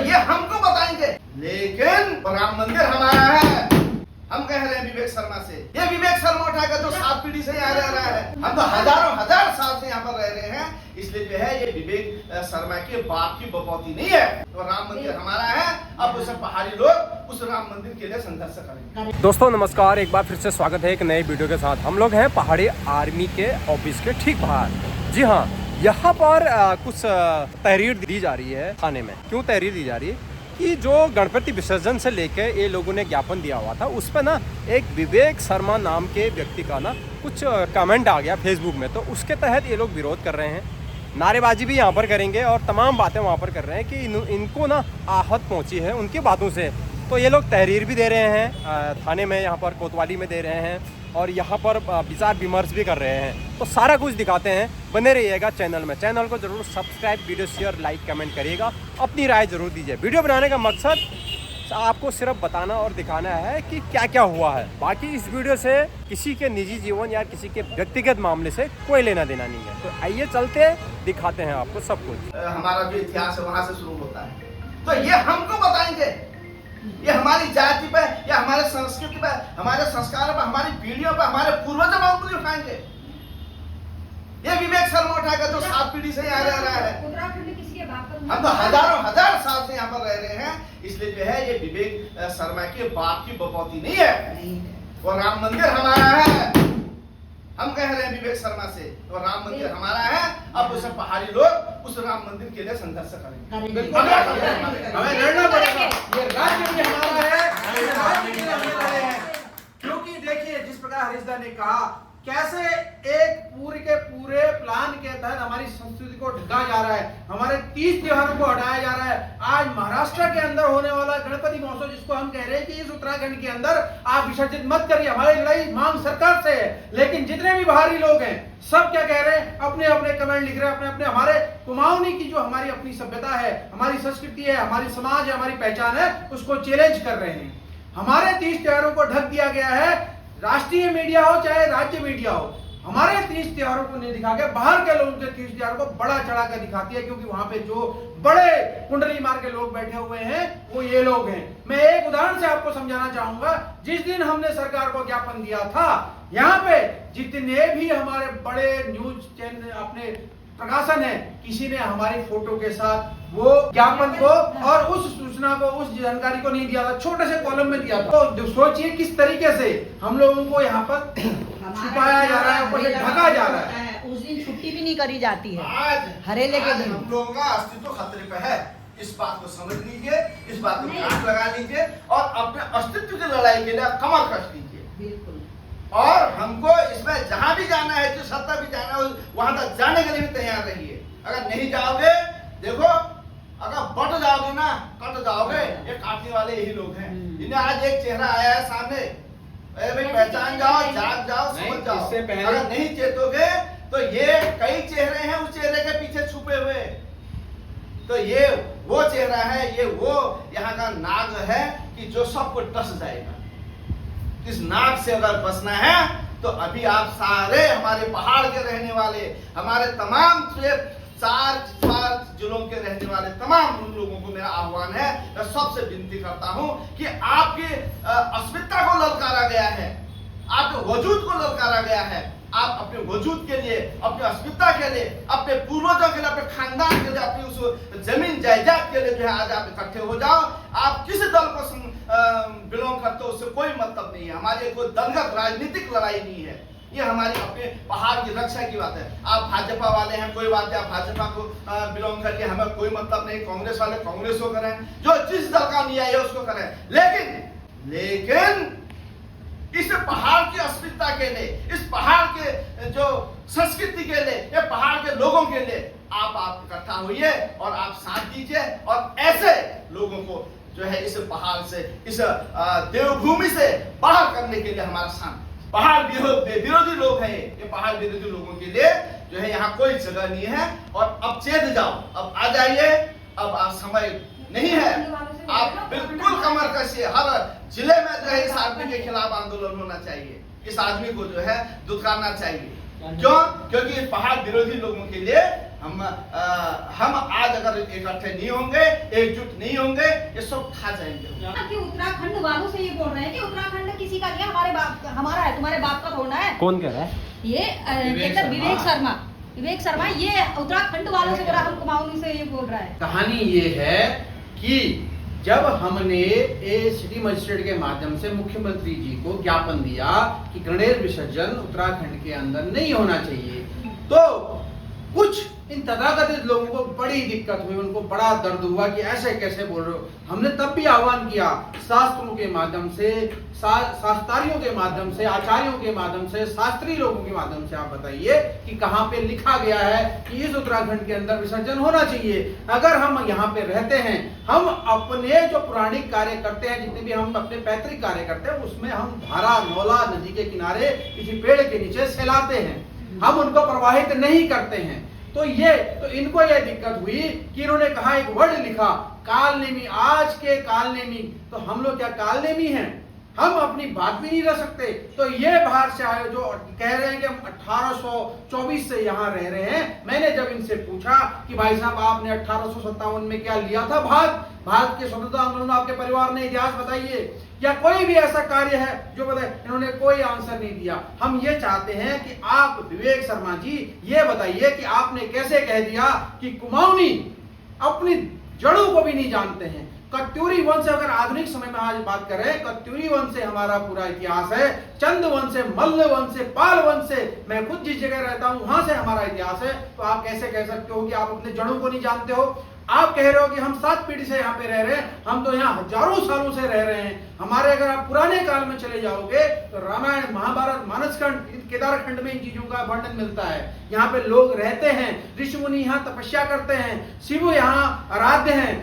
ये हमको बताएंगे, लेकिन राम मंदिर हमारा है। हम कह रहे हैं विवेक शर्मा से, ये विवेक शर्मा उठाकर जो 7 पीढ़ी से यहाँ रह रहा है, हम तो हजारों हजार साल से यहाँ पर रह रहे हैं, इसलिए जो है ये विवेक शर्मा के बाप की बपौती नहीं है। तो राम मंदिर हमारा है। अब उस पहाड़ी लोग उस राम मंदिर के लिए संघर्ष करेंगे। दोस्तों नमस्कार, एक बार फिर से स्वागत है एक नए वीडियो के साथ। हम लोग हैं पहाड़ी आर्मी के ऑफिस के ठीक बाहर। जी हाँ, यहाँ पर कुछ तहरीर दी जा रही है थाने में। क्यों तहरीर दी जा रही है कि जो गणपति विसर्जन से लेके ये लोगों ने ज्ञापन दिया हुआ था, उस पर ना एक विवेक शर्मा नाम के व्यक्ति का ना कुछ कमेंट आ गया फेसबुक में। तो उसके तहत ये लोग विरोध कर रहे हैं, नारेबाजी भी यहाँ पर करेंगे और तमाम बातें वहाँ पर कर रहे हैं कि इनको ना आहत पहुँची है उनकी बातों से। तो ये लोग तहरीर भी दे रहे हैं थाने में, यहाँ पर कोतवाली में दे रहे हैं और यहाँ पर विचार विमर्श भी कर रहे हैं। तो सारा कुछ दिखाते हैं, बने रहिएगा चैनल में। चैनल को जरूर subscribe, video share, like, comment करिएगा, अपनी राय जरूर दीजिए। वीडियो बनाने का मकसद आपको सिर्फ बताना और दिखाना है कि क्या क्या हुआ है। बाकी इस वीडियो से किसी के निजी जीवन या किसी के व्यक्तिगत मामले से कोई लेना देना नहीं है। तो आइए चलते दिखाते हैं आपको सब कुछ। हमारा जो इतिहास है वहां से शुरू होता है, तो ये हमको बताएंगे, ये हमारी जाति पे या हमारे संस्कृति पे, हमारे संस्कारों पे, हमारी पीढ़ियों पे, हमारे पूर्वजों पे उंगली उठाएंगे। ये विवेक शर्मा उठाकर जो 7 पीढ़ी से यहाँ रह रहा है, हम तो हजारों हजार साल से यहाँ पर रह रहे हैं, इसलिए जो है ये विवेक शर्मा के बाप की बपौती नहीं है। वो राम मंदिर हमारा है। हम कह रहे हैं विवेक शर्मा से, तो राम मंदिर हमारा है। अब उस पहाड़ी लोग उस राम मंदिर के लिए संघर्ष करेंगे। हमें लड़ना पड़ेगा। ये राज्य भी हमारा है, ये राज्य भी हमें लड़े हैं। क्योंकि देखिए जिस प्रकार हरीशदा ने कहा, कैसे एक पूरे के पूरे प्लान के तहत हमारी संस्कृति को ढका जा रहा है, हमारे 30 त्योहारों को हटाया जा रहा है। आज महाराष्ट्र के अंदर होने वाला गणपति महोत्सव, जिसको हम कह रहे हैं कि इस उत्तराखंड के अंदर आप विसर्जित मत करिए, हमारी लड़ाई मांग सरकार से है। लेकिन जितने भी बाहरी लोग हैं सब क्या कह रहे हैं, अपने अपने कमेंट लिख रहे हैं, अपने अपने हमारे कुमाऊनी की जो हमारी अपनी सभ्यता है, हमारी संस्कृति है, हमारी समाज है, हमारी पहचान है, उसको चैलेंज कर रहे हैं। हमारे 30 त्योहारों को ढक दिया गया है। राष्ट्रीय मीडिया हो चाहे राज्य मीडिया हो, हमारे 30 त्योहारों को नहीं दिखा के बाहर के लोगों के 30 त्योहारों को बड़ा चढ़ा कर दिखाती है, क्योंकि वहां पे जो बड़े कुंडली मार के लोग बैठे हुए हैं वो ये लोग हैं। मैं एक उदाहरण से आपको समझाना चाहूंगा। जिस दिन हमने सरकार को ज्ञापन दिया था, यहाँ पे जितने भी हमारे बड़े न्यूज चैनल अपने प्रकाशन है, किसी ने हमारी फोटो के साथ वो ज्ञापन को और उस सूचना को, उस जानकारी को नहीं दिया था, छोटे से कॉलम में दिया था। तो सोचिए किस तरीके से हम लोगों को यहाँ पर छुपाया जा रहा है, ऊपर से ढका जा रहा है। उस दिन छुट्टी भी नहीं करी जाती है, आज हरेले के दिन हम लोगों का अस्तित्व खतरे पे है। इस बात को समझ लीजिए, इस बात को ध्यान लगा लीजिए और अपने अस्तित्व की लड़ाई के लिए कमर कस लीजिए। बिल्कुल। और हमको इसमें जहां भी जाना है, जो सत्ता भी जाना है, वहां तक जाने के लिए भी तैयार रहिए। अगर नहीं जाओगे, देखो अगर बट जाओगे ना, कट जाओगे। ये काटने वाले यही लोग हैं। इन्हें आज एक चेहरा आया है सामने, भाई पहचान जाओ, जाग जाओ, समझ जाओ। अगर नहीं चेतोगे तो ये कई चेहरे हैं उस चेहरे के पीछे छुपे हुए। तो ये वो चेहरा है, ये वो यहाँ का नाग है कि जो सबको डस जाएगा। इस नाग से अगर बचना है तो अभी आप सारे हमारे पहाड़ के रहने वाले, हमारे तमाम 4 जिलों के रहने वाले तमाम उन लोगों को मेरा आह्वान है, मैं सबसे विनती करता हूं कि आपकी अस्मिता को ललकारा गया है, आपके वजूद को ललकारा गया है। आप अपने वजूद के लिए, अपने अस्मिता के लिए, अपने पूर्वजों के लिए, अपने खानदान के लिए, अपनी उस जमीन जायदाद के लिए जो है आज आप इकट्ठे हो जाओ। आप किस दल को बिलोंग करते हो उससे कोई मतलब नहीं है। हमारी कोई दलगत राजनीतिक लड़ाई नहीं है, ये हमारी अपने पहाड़ की रक्षा की बात है। आप भाजपा वाले हैं, कोई बात है, आप भाजपा को बिलोंग करिए, हमें कोई मतलब नहीं। कांग्रेस वाले कांग्रेस को करें, जो जिस दल का अनुयायी है उसको करें, लेकिन इस पहाड़ की अस्मिता के लिए, इस पहाड़ के जो संस्कृति के लिए, ये पहाड़ के लोगों के लिए आप इकट्ठा होइए और आप साथ दीजिए और ऐसे लोगों को जो है इस पहाड़ से, इस देवभूमि से बाहर करने के लिए हमारा साथ। पहाड़ विरोधी लोग हैं, ये पहाड़ विरोधी लोगों के लिए जो है यहाँ कोई जगह नहीं है। और अब चेत जाओ, अब आ जाइए, अब समय नहीं है। आप बिल्कुल कमर कसिए। हर जिले में जो है इस आदमी के खिलाफ आंदोलन होना चाहिए, इस आदमी को जो है दुत्कारना चाहिए। क्यों? क्योंकि पहाड़ विरोधी लोगों के लिए हम आज अगर इकट्ठे नहीं होंगे, एकजुट नहीं होंगे, ये सब खा जाएंगे। कि उत्तराखंड वालों से ये बोल रहे हैं कि उत्तराखंड किसी का नहीं, हमारा है, तुम्हारे बाप का थोड़ा है। कौन कह रहा है? ये विवेक शर्मा ये उत्तराखंड वालों से बोल रहा है, हम कुमाऊनी से ये बोल रहा है। कहानी ये है कि जब हमने सिटी मजिस्ट्रेट के माध्यम से मुख्यमंत्री जी को ज्ञापन दिया कि गणेश विसर्जन उत्तराखंड के अंदर नहीं होना चाहिए, तो कुछ इन तथाकथित लोगों को बड़ी दिक्कत हुई, उनको बड़ा दर्द हुआ कि ऐसे कैसे बोल रहे हो। हमने तब भी आह्वान किया शास्त्रों के माध्यम से, शास्त्रियों के माध्यम से, आचार्यों के माध्यम से, शास्त्रीय लोगों के माध्यम से आप बताइए कि कहाँ पे लिखा गया है कि इस उत्तराखंड के अंदर विसर्जन होना चाहिए। अगर हम यहाँ पे रहते हैं, हम अपने जो पौराणिक कार्य करते हैं, जितने भी हम अपने पैतृक कार्य करते हैं, उसमें हम धारा नौला नदी के किनारे किसी पेड़ के नीचे सहलाते हैं, हम उनको प्रवाहित नहीं करते हैं। तो इनको ये दिक्कत हुई कि इन्होंने कहा, एक वर्ड लिखा कालनेमी, आज के कालनेमी। तो हम लोग क्या कालनेमी हैं? हम अपनी बात भी नहीं रह सकते। तो ये बाहर से आए जो कह रहे हैं कि हम 1824 से यहाँ रह रहे हैं। मैंने जब इनसे पूछा कि भाई साहब आपने 1857 में क्या लिया था भारत के स्वतंत्रता आंदोलन में, आपके परिवार ने इतिहास बताइए, या कोई भी ऐसा कार्य है जो बताए। इन्होंने कोई आंसर नहीं दिया। हम ये चाहते हैं कि आप विवेक शर्मा जी ये बताइए कि आपने कैसे कह दिया कि कुमाऊनी अपनी जड़ों को भी नहीं जानते हैं। कत्यूरी वंश से अगर आधुनिक समय में आज बात करें, कत्यूरी वंश से हमारा पूरा इतिहास है, चंद वंश से, मल्ल वंश से, पाल वंश से, मैं खुद जिस जगह रहता हूं वहां से हमारा इतिहास है। तो आप कैसे कह सकते हो कि आप अपने जड़ों को नहीं जानते हो? आप कह रहे हो कि हम 7 पीढ़ी से यहाँ पे रह रहे हैं, हम तो यहाँ हजारों सालों से रह रहे हैं। हमारे अगर आप पुराने काल में चले जाओगे तो रामायण, महाभारत, मानसखंड, केदारखंड में इन चीजों का वर्णन मिलता है। यहाँ पे लोग रहते हैं, ऋषि मुनि यहाँ तपस्या करते हैं, शिव यहाँ आराध्य हैं,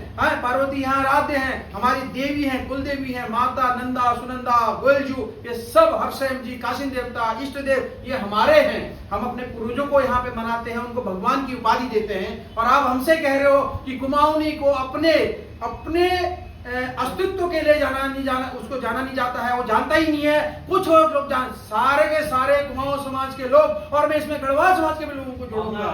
पार्वती यहाँ आराध्य हैं, हमारी देवी हैं, कुल देवी हैं, माता नंदा, सुनंदा, गोयलजू, ये सब हरसेम जी, काशिन देवता, इष्ट देव, ये हमारे हैं। हम अपने पूर्वजों को यहाँ पे मनाते हैं, उनको भगवान की उपाधि देते हैं। और आप हमसे कह रहे हो कि कुमाऊनी को अपने अस्तित्व के लिए जाना उसको जाना नहीं जाता है, वो जानता ही नहीं है। कुछ और लोग सारे के सारे कुमाऊं समाज के लोग, और मैं इसमें गढ़वाल समाज के भी लोगों को जोड़ूंगा,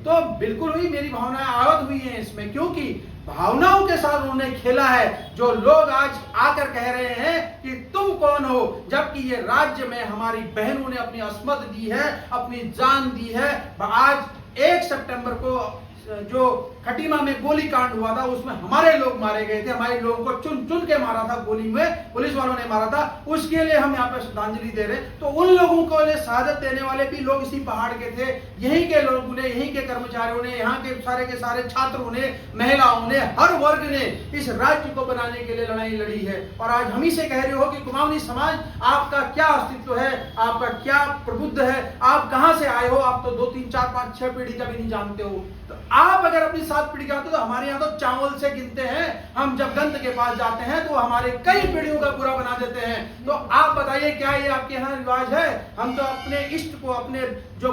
तो बिल्कुल भी मेरी भावनाएं आहत हुई हैं इसमें, क्योंकि भावनाओं के साथ उन्होंने खेला है। जो लोग आज आकर कह रहे हैं कि तुम कौन हो, जबकि ये राज्य में हमारी बहनों ने अपनी अस्मत दी है, अपनी जान दी है। आज 1 सितंबर को जो खटीमा में गोली कांड हुआ था, उसमें हमारे लोग मारे गए थे, हमारे लोगों को चुन चुन के मारा था, गोली में पुलिस वालों ने मारा था, उसके लिए हम यहाँ पे श्रद्धांजलि दे रहे हैं। तो उन लोगों को शहादत देने वाले भी लोग इसी पहाड़ के थे, यहीं के लोगों ने, यहीं के कर्मचारियों ने, यहाँ के सारे छात्रों ने, महिलाओं ने, हर वर्ग ने इस राज्य को बनाने के लिए लड़ाई लड़ी है। और आज हम ही से कह रहे हो कि कुमाऊनी समाज, आपका क्या अस्तित्व है, आपका क्या प्रबुद्ध है, आप कहाँ से आए हो? आप तो 2, 3, 4, 5, 6 पीढ़ी का भी नहीं जानते हो। तो आप अगर अपनी 7 पीढ़ी का, तो हमारे यहाँ तो चावल से गिनते हैं। हम जब ग्रंथ के पास जाते हैं तो हमारे कई पीढ़ियों का पूरा बना देते हैं। तो आप बताइए क्या ये आपके यहाँ रिवाज है? हम तो अपने इष्ट को, अपने जो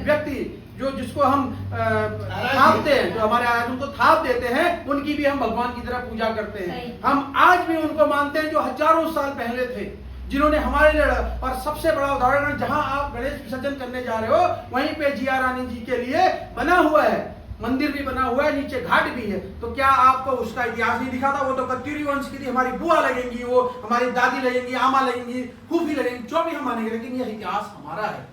व्यक्ति जिसको हम थापते हैं, जो हमारे आराधन को थाप देते हैं, उनकी भी हम भगवान की तरह पूजा करते हैं। हम आज भी उनको मानते हैं जो हजारों साल पहले थे, जिन्होंने हमारे लिए। और सबसे बड़ा उदाहरण, जहां आप गणेश विसर्जन करने जा रहे हो, वहीं पे जिया रानी जी के लिए बना हुआ है, मंदिर भी बना हुआ है, नीचे घाट भी है। तो क्या आपको उसका इतिहास नहीं दिखा था? वो तो कत्यूरी वंश की थी, हमारी बुआ लगेंगी, वो हमारी दादी लगेंगी, आमा लगेंगी, फूफी लगेंगी, जो भी हम मानेंगे, लेकिन यह इतिहास हमारा है,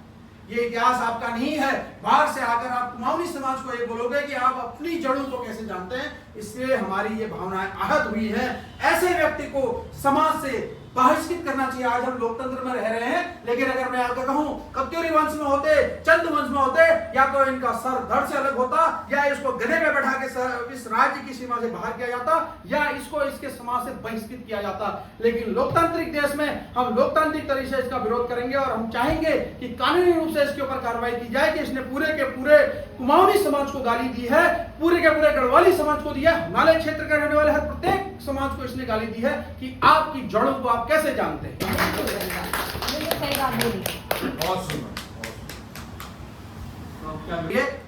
ये इतिहास आपका नहीं है। बाहर से आकर आप कुमाऊनी समाज को ये बोलोगे कि आप अपनी जड़ों को कैसे जानते हैं, इसलिए हमारी ये भावनाएं आहत हुई है। ऐसे व्यक्ति को समाज से बहिष्कृत करना चाहिए। आज हम लोकतंत्र में रह रहे हैं, लेकिन अगर मैं आपको कहूं कत्यूरी वंश में होते, चंद वंश में होते, या तो इनका सर धड़ से अलग होता, या इसको गधे पे बैठा के इस राज्य की सीमा से बाहर किया जाता, या इसको इसके समाज से बहिष्कृत किया जाता। लेकिन लोकतांत्रिक देश में हम लोकतांत्रिक तरीके से इसका विरोध करेंगे, और हम चाहेंगे कि कानूनी रूप से इसके ऊपर कार्रवाई की जाए कि इसने पूरे के पूरे कुमाऊनी समाज को गाली दी है, पूरे के पूरे गढ़वाली समाज को दी है, हिमालय क्षेत्र के रहने वाले हर प्रत्येक समाज को इसने गाली दी है कि आपकी जड़ों को आप कैसे जानते हैं। बहुत सुंदर।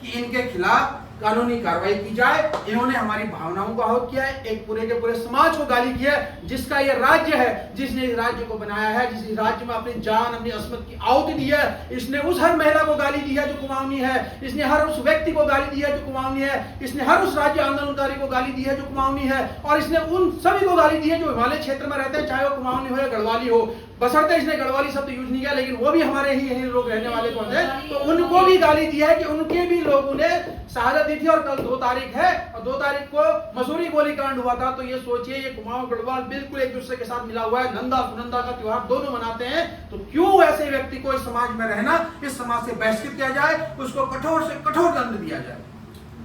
कि इनके खिलाफ कानूनी कार्रवाई की जाए। इन्होंने हमारी भावनाओं को आहत किया है, एक पूरे के पूरे समाज को गाली की है। जिसका ये राज्य है, जिसने इस राज्य को बनाया है, जिस राज्य में अपनी जान अपनी अस्मत की आहुति दी है, इसने उस हर महिला को गाली दी है जो कुमाऊनी है, इसने हर उस व्यक्ति को गाली दी है जो कुमाऊनी है, इसने हर उस राज्य आंदोलनकारी को गाली दी है जो कुमाऊनी है, और इसने उन सभी को गाली दी है जो हिमालय क्षेत्र में रहते हैं, चाहे वो कुमाऊनी हो या गढ़वाली हो। बशर्ते इसने गढ़वाली शब्द यूज नहीं किया, लेकिन वो भी हमारे ही यही लोग रहने वाले कौन है, तो उनको भी गाली दी है कि उनके भी लोगों ने शहादत दी थी। और कल 2 तारीख है और 2 तारीख को मसूरी गोलीकांड हुआ था। तो ये सोचिए, ये कुमाऊं गढ़वाल बिल्कुल एक दूसरे के साथ मिला हुआ है, नंदा सुनंदा का त्योहार दोनों मनाते हैं। तो क्यों ऐसे व्यक्ति को इस समाज में रहना, इस समाज से बहिष्कृत किया जाए, उसको कठोर से कठोर दंड दिया जाए।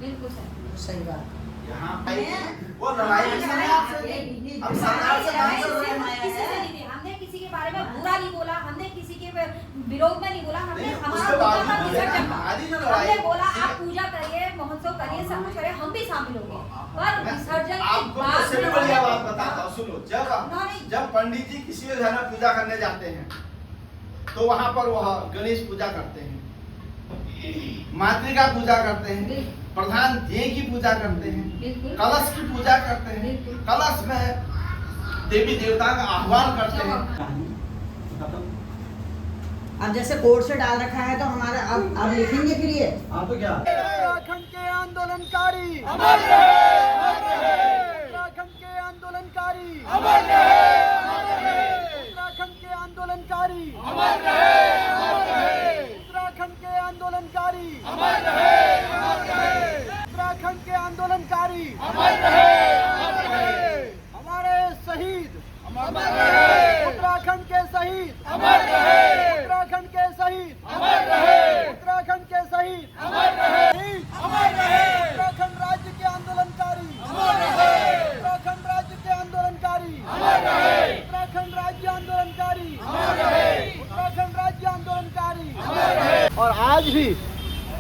बिल्कुल सही बात। यहाँ पे वो लड़ाई ऐसा नहीं आपसे, अब सरकार से बात कर रहे हैं। हमने किसी के बारे में बुरा नहीं बोला, हमने किसी के विरोध में नहीं बोला, हमने नहीं, हमारा उसके बाद पूजा का भी विसर्जन था। हमारी जो लड़ाई हमने बोला है, आप पूजा करिए, महोत्सव करिए, सब कुछ करिए, हम भी शामिल होंगे, पर विसर्जन के आपको बाद उससे भी बढ़िया बात बताता हूँ, सुनो। नहीं। जब पंडित जी किसी घर में पूजा करने जाते हैं तो वहां पर वह गणेश पूजा करते हैं, मातृका पूजा करते हैं, प्रधान देव की पूजा करते हैं, कलश की पूजा करते हैं, कलश में देवी देवता का आह्वान करते हैं। अब जैसे कोर्ट से डाल रखा है तो हमारा अब लिखेंगे फिर ये आप तो क्या उत्तराखंड के आंदोलनकारी अमर रहे, उत्तराखंड के आंदोलनकारी अमर रहे, उत्तराखंड के आंदोलनकारी अमर रहे, उत्तराखंड के आंदोलनकारी अमर रहे, उत्तराखंड के आंदोलनकारी अमर रहे, हमारे शहीद अमर रहे, उत्तराखंड के शहीद अमर रहे, उत्तराखंड के शहीद अमर रहे, उत्तराखंड के शहीद अमर रहे, अमर रहे, उत्तराखंड राज्य के आंदोलनकारी अमर रहे, उत्तराखंड राज्य के आंदोलनकारी अमर रहे, उत्तराखंड राज्य आंदोलनकारी अमर रहे, उत्तराखंड राज्य आंदोलनकारी अमर रहे। और आज भी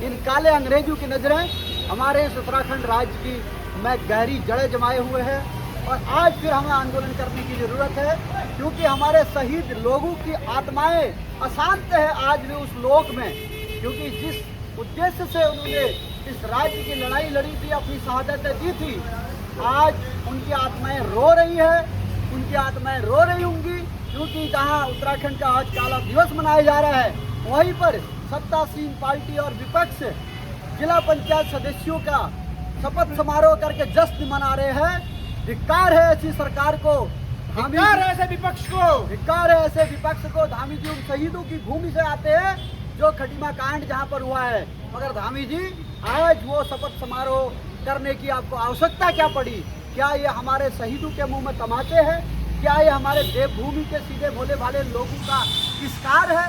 इन काले अंग्रेजों की नजरें हमारे इस उत्तराखंड राज्य की में गहरी जड़ें जमाए हुए हैं। और आज फिर हमें आंदोलन करने की जरूरत है, क्योंकि हमारे शहीद लोगों की आत्माएं अशांत है आज भी उस लोक में, क्योंकि जिस उद्देश्य से उन्होंने इस राज्य की लड़ाई लड़ी थी, अपनी शहादतें दी थी, आज उनकी आत्माएं रो रही है, उनकी आत्माएं रो रही होंगी। क्योंकि जहां उत्तराखंड का आज काला दिवस मनाया जा रहा है, वहीं पर सत्तासीन पार्टी और विपक्ष जिला पंचायत सदस्यों का शपथ समारोह करके जश्न मना रहे हैं। धिक्कार है ऐसी सरकार को, धिक्कार है ऐसे विपक्ष को, धिक्कार है ऐसे विपक्ष को। धामी जी उन शहीदों की भूमि से आते हैं जो खटीमा कांड जहां पर हुआ है, मगर धामी जी आज वो शपथ समारोह करने की आपको आवश्यकता क्या पड़ी? क्या ये हमारे शहीदों के मुंह में तमाचे हैं? क्या ये हमारे देवभूमि के सीधे भोले भाले लोगों का तिरस्कार है?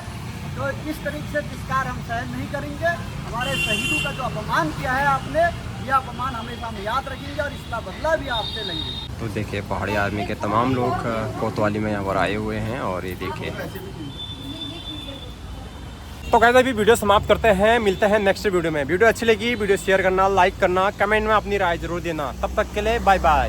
तो इस तरीके से तिरस्कार हम सहन नहीं करेंगे। हमारे शहीदों का जो अपमान किया है आपने, यह अपमान हमेशा हम याद रखेंगे और इसका बदला भी आपसे लेंगे। तो देखिए पहाड़ी आर्मी के तमाम लोग कोतवाली में यहाँ पर आए हुए हैं और ये देखिए। तो कैसे अभी वीडियो समाप्त करते हैं, मिलते हैं नेक्स्ट वीडियो में। वीडियो अच्छी लगी वीडियो शेयर करना, लाइक करना, कमेंट में अपनी राय जरूर देना। तब तक के लिए बाय बाय।